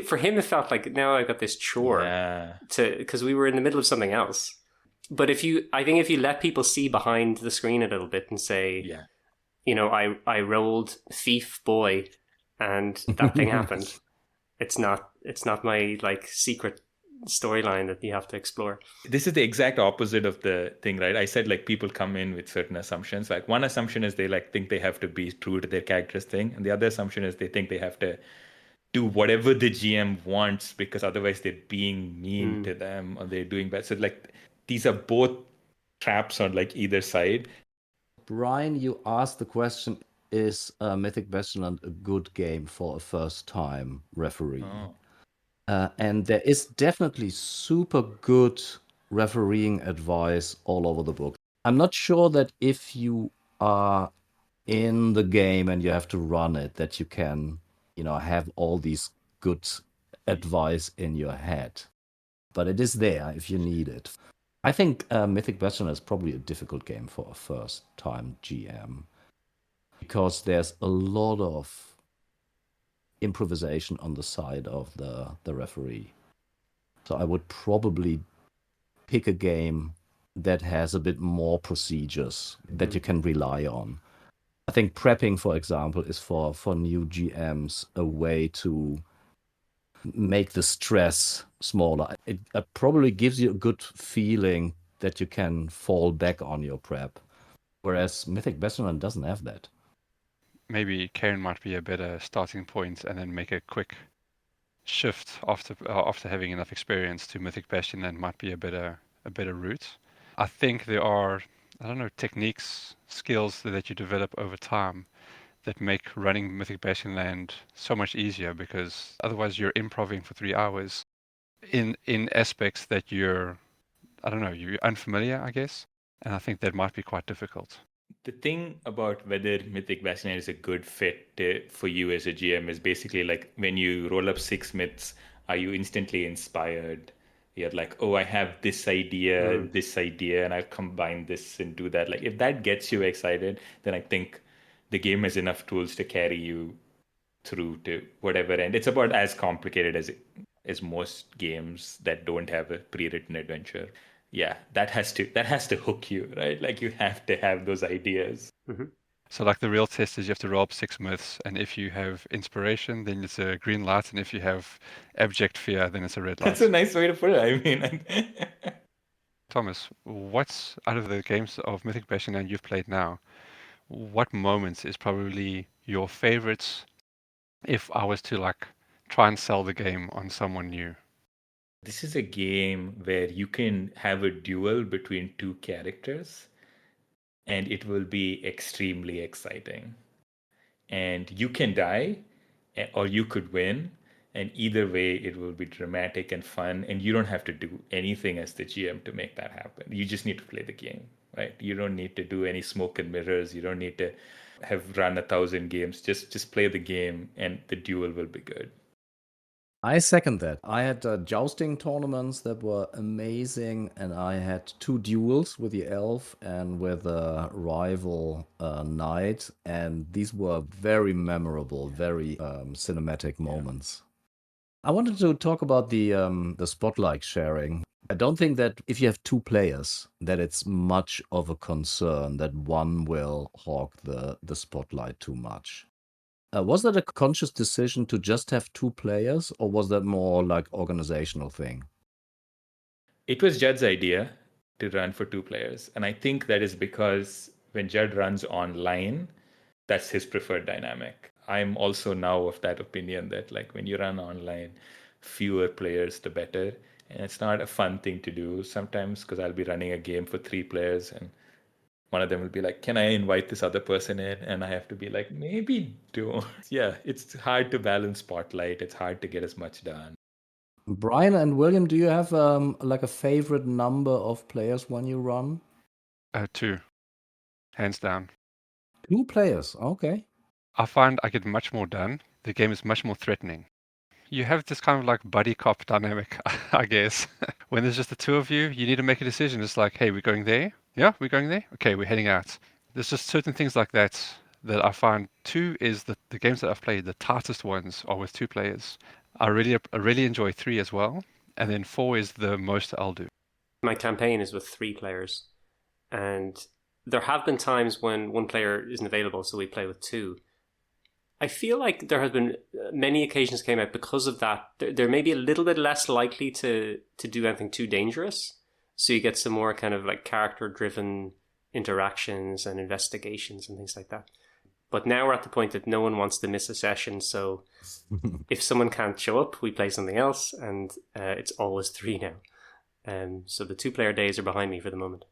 for him, it felt like, now I've got this chore because we were in the middle of something else. But I think if you let people see behind the screen a little bit and say, I rolled thief boy and that thing happened. It's not my like secret storyline that you have to explore. This is the exact opposite of the thing, right? I said like people come in with certain assumptions. Like one assumption is they like think they have to be true to their character's thing, and the other assumption is they think they have to do whatever the GM wants because otherwise they're being mean to them or they're doing bad. So like these are both traps on like either side. Brian, you asked the question, is Mythic Bastionland a good game for a first-time referee? And there is definitely super good refereeing advice all over the book. I'm not sure that if you are in the game and you have to run it, that you can, have all these good advice in your head. But it is there if you need it. I think Mythic Bastion is probably a difficult game for a first-time GM because there's a lot of improvisation on the side of the referee. So I would probably pick a game that has a bit more procedures that you can rely on. I think prepping, for example, is for new GMs a way to make the stress smaller. It probably gives you a good feeling that you can fall back on your prep, whereas Mythic Bastionland doesn't have that. Maybe Karen might be a better starting point, and then make a quick shift after having enough experience to Mythic Bastionland might be a better route. I think there are, I don't know, techniques, skills that you develop over time that make running Mythic Bastionland so much easier, because otherwise you're improving for 3 hours in aspects that you're unfamiliar, I guess. And I think that might be quite difficult. The thing about whether Mythic Bastionland is a good fit for you as a GM is basically like when you roll up 6 myths, are you instantly inspired? You're like, oh, I have this idea, and I'll combine this and do that. Like, if that gets you excited, then I think the game has enough tools to carry you through to whatever end. It's about as complicated as most games that don't have a pre-written adventure. Yeah, that has to hook you, right? Like, you have to have those ideas. So like the real test is you have to roll up 6 myths, and if you have inspiration, then it's a green light, and if you have abject fear, then it's a red light. That's a nice way to put it. I mean, Thomas, what's out of the games of Mythic Bastionland you've played now, what moments is probably your favorites if I was to like try and sell the game on someone new? this is a game where you can have a duel between 2 characters and it will be extremely exciting. And you can die or you could win. And either way, it will be dramatic and fun. And you don't have to do anything as the GM to make that happen. You just need to play the game, right? You don't need to do any smoke and mirrors. You don't need to have run 1,000 games. Just play the game and the duel will be good. I second that. I had jousting tournaments that were amazing, and I had 2 duels with the elf and with a rival knight, and these were very memorable, very cinematic moments. I wanted to talk about the spotlight sharing. I don't think that if you have 2 players, that it's much of a concern that one will hog the spotlight too much. Was that a conscious decision to just have 2 players, or was that more like organizational thing? It was Judd's idea to run for 2 players. And I think that is because when Judd runs online, that's his preferred dynamic. I'm also now of that opinion that like when you run online, fewer players, the better. And it's not a fun thing to do sometimes because I'll be running a game for 3 players and one of them will be like, can I invite this other person in? And I have to be like, maybe don't. Yeah, it's hard to balance spotlight. It's hard to get as much done. Brian and William, do you have like a favorite number of players when you run? 2, hands down. 2 players, okay. I find I get much more done. The game is much more threatening. You have this kind of like buddy cop dynamic, I guess. When there's just the 2 of you, you need to make a decision. It's like, hey, we're going there? Yeah, we're going there? Okay, we're heading out. There's just certain things like that I find 2 is the games that I've played, the tightest ones are with 2 players. I really enjoy 3 as well. And then 4 is the most I'll do. My campaign is with 3 players. And there have been times when 1 player isn't available, so we play with 2. I feel like there have been many occasions came out because of that. They're maybe a little bit less likely to do anything too dangerous. So you get some more kind of like character-driven interactions and investigations and things like that. But now we're at the point that no one wants to miss a session. So if someone can't show up, we play something else. And it's always 3 now. So the 2-player days are behind me for the moment.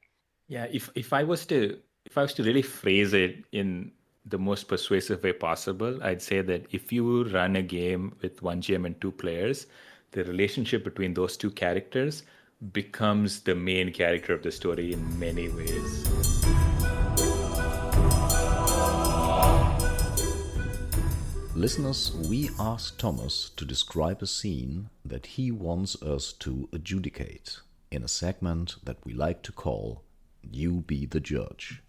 Yeah, if I was to really phrase it in the most persuasive way possible, I'd say that if you run a game with 1 GM and 2 players, the relationship between those 2 characters becomes the main character of the story in many ways. Listeners, we asked Thomas to describe a scene that he wants us to adjudicate in a segment that we like to call You Be the Judge.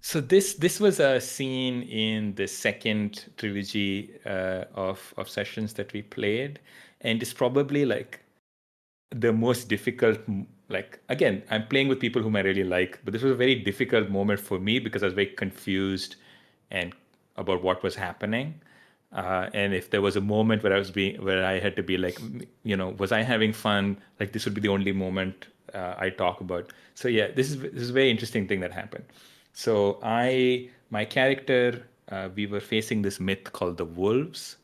So this was a scene in the second trilogy of sessions that we played, and it's probably like the most difficult. Like, again, I'm playing with people whom I really like, but this was a very difficult moment for me because I was very confused and about what was happening. And if there was a moment where I had to be like, was I having fun? Like, this would be the only moment I talk about. So yeah, this is a very interesting thing that happened. So my character, we were facing this myth called the wolves,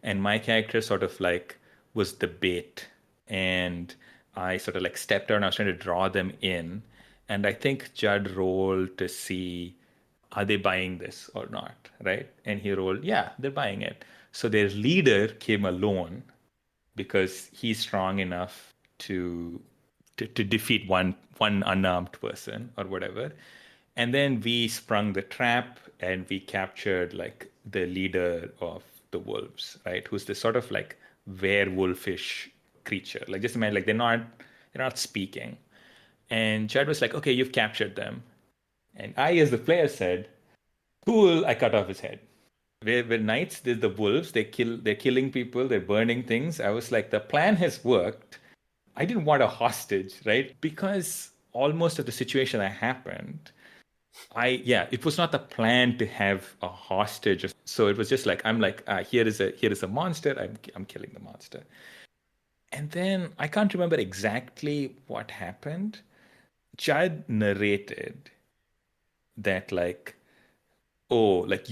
and my character sort of like was the bait, and I sort of like stepped out and I was trying to draw them in, and I think Judd rolled to see, are they buying this or not, right? And he rolled, yeah, they're buying it. So their leader came alone because he's strong enough to defeat one unarmed person or whatever. And then we sprung the trap and we captured like the leader of the wolves, right? Who's this sort of like werewolfish creature. Like, just imagine, like they're not speaking. And Judd was like, okay, you've captured them. And I, as the player, said, cool, I cut off his head. We're knights, there's the wolves, they're killing people, they're burning things. I was like, the plan has worked. I didn't want a hostage, right? Because almost of the situation that happened, it was not the plan to have a hostage. So it was just like, I'm like, here is a monster, I'm killing the monster. And then I can't remember exactly what happened. Judd narrated that like, oh, like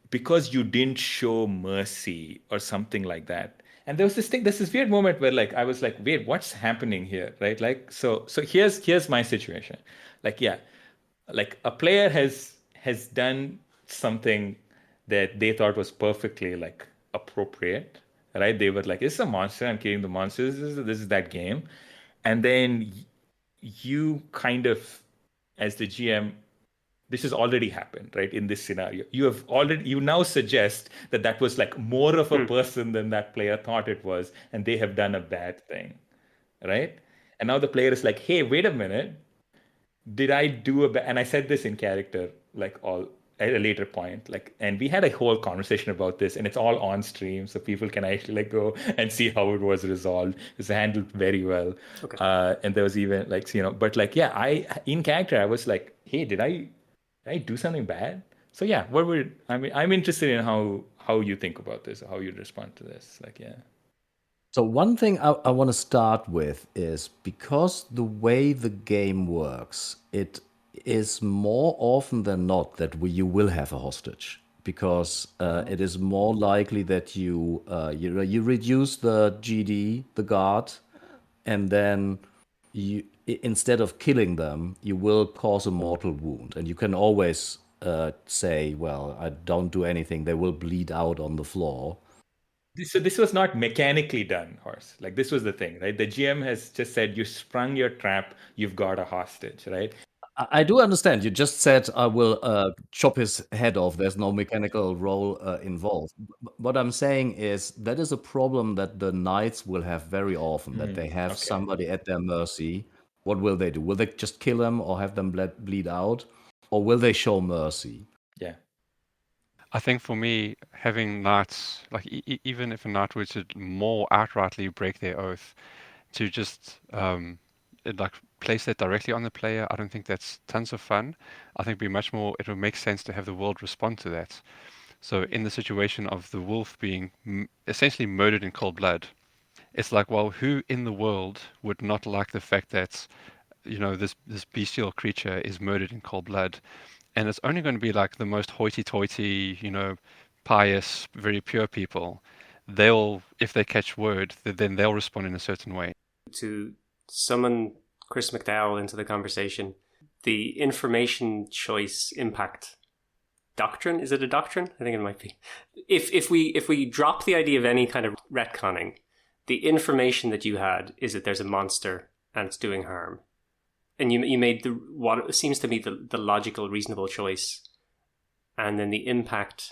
because you didn't show mercy or something like that. And there's this weird moment where like I was like, wait, what's happening here, right? Like, so here's my situation. Like, yeah, like a player has done something that they thought was perfectly like appropriate, right? They were like, it's a monster, I'm killing the monsters, this is that game. And then you kind of, as the GM, this has already happened, right? In this scenario, you now suggest that was like more of a person than that player thought it was, and they have done a bad thing, right? And now the player is like, hey, wait a minute, did I do and I said this in character, like all at a later point, like, and we had a whole conversation about this, and it's all on stream, so people can actually like go and see how it was resolved. It's handled very well. Okay. And there was even like, but like, yeah, in character, I was like, hey, did I do something bad? So yeah, I'm interested in how you think about this, or how you respond to this. Like, yeah. So one thing I want to start with is, because the way the game works, it is more often than not that you will have a hostage, because it is more likely that you reduce the GD, the guard, and then instead of killing them, you will cause a mortal wound, and you can always say, well, I don't do anything, they will bleed out on the floor. So this was not mechanically done, Horse. Like, this was the thing, right? The GM has just said, you sprung your trap, you've got a hostage, right? I do understand. You just said I will chop his head off. There's no mechanical role involved. What I'm saying is that is a problem that the knights will have very often, that they have somebody at their mercy. What will they do? Will they just kill them or have them bleed out? Or will they show mercy? Yeah. I think for me, having knights, like even if a knight were to more outrightly break their oath, to just like place that directly on the player, I don't think that's tons of fun. I think it would make sense to have the world respond to that. So in the situation of the wolf being essentially murdered in cold blood, it's like, well, who in the world would not like the fact that, this bestial creature is murdered in cold blood? And it's only going to be like the most hoity-toity, pious, very pure people. If they catch word, then they'll respond in a certain way. To summon Chris McDowell into the conversation, the information choice impact doctrine, is it a doctrine? I think it might be. If we drop the idea of any kind of retconning, the information that you had is that there's a monster and it's doing harm. And you made what seems to me the logical, reasonable choice. And then the impact,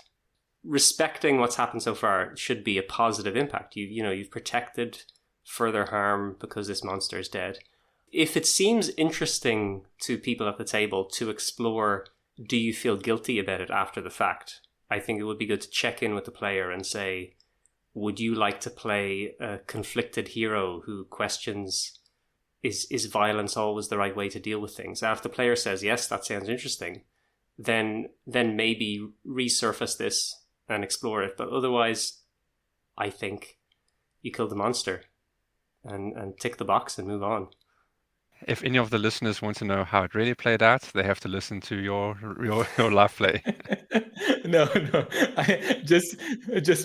respecting what's happened so far, should be a positive impact. You've protected further harm because this monster is dead. If it seems interesting to people at the table to explore, do you feel guilty about it after the fact? I think it would be good to check in with the player and say, would you like to play a conflicted hero who questions, is violence always the right way to deal with things? If the player says, yes, that sounds interesting, then maybe resurface this and explore it. But otherwise, I think you kill the monster and tick the box and move on. If any of the listeners want to know how it really played out, they have to listen to your live play. No. Just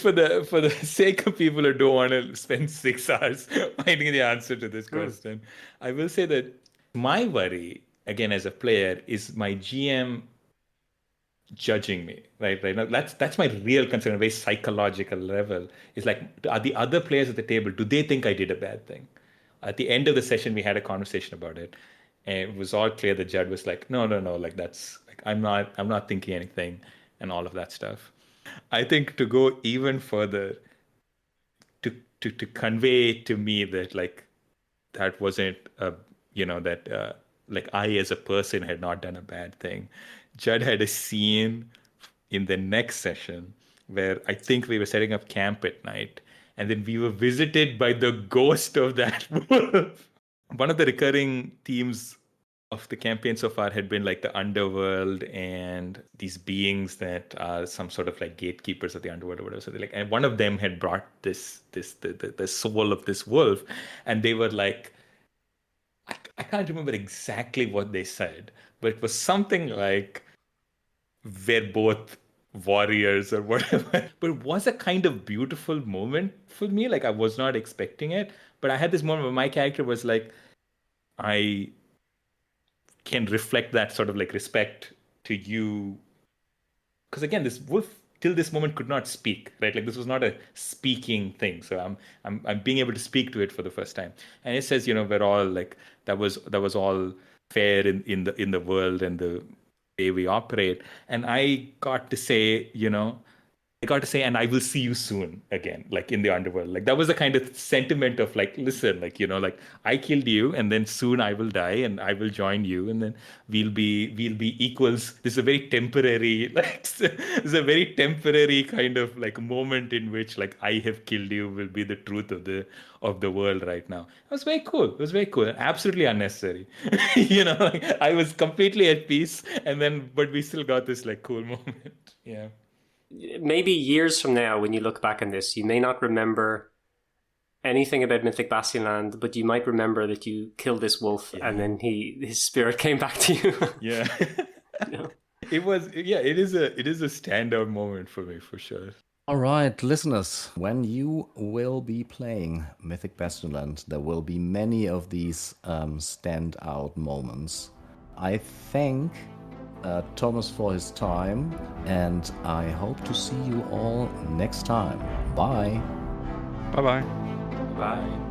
for the sake of people who don't want to spend 6 hours finding the answer to this question, I will say that my worry, again, as a player, is my GM judging me. Right now, that's my real concern, a very psychological level. Is like, are the other players at the table, do they think I did a bad thing? At the end of the session, we had a conversation about it, and it was all clear. The judge was like, no, like that's like, I'm not thinking anything, and all of that stuff. I think to go even further, to convey to me that like that wasn't like I as a person had not done a bad thing. Judd had a scene in the next session where I think we were setting up camp at night. And then we were visited by the ghost of that wolf. One of the recurring themes of the campaign so far had been like the underworld and these beings that are some sort of like gatekeepers of the underworld or whatever. So and one of them had brought the soul of this wolf, and they were like, I can't remember exactly what they said, but it was something like, we're both warriors or whatever. But it was a kind of beautiful moment for me. Like I was not expecting it, but I had this moment where my character was like, I can reflect that sort of like respect to you, because again, this wolf till this moment could not speak, right? Like this was not a speaking thing, so I'm being able to speak to it for the first time. And it says, we're all like, that was all fair in the world and the way we operate. And I got to say, and I will see you soon again, like in the underworld. Like that was the kind of sentiment of like, listen, like, like I killed you and then soon I will die and I will join you and then we'll be equals. This is a very temporary, kind of like moment in which like I have killed you will be the truth of the world right now. It was very cool. It was very cool. Absolutely unnecessary. Like I was completely at peace, but we still got this like cool moment. Yeah. Maybe years from now, when you look back on this, you may not remember anything about Mythic Bastionland, but you might remember that you killed this wolf and then his spirit came back to you. Yeah. It is a standout moment for me, for sure. All right, listeners, when you will be playing Mythic Bastionland, there will be many of these standout moments. I thank Thomas for his time, and I hope to see you all next time. Bye. Bye-bye. Bye.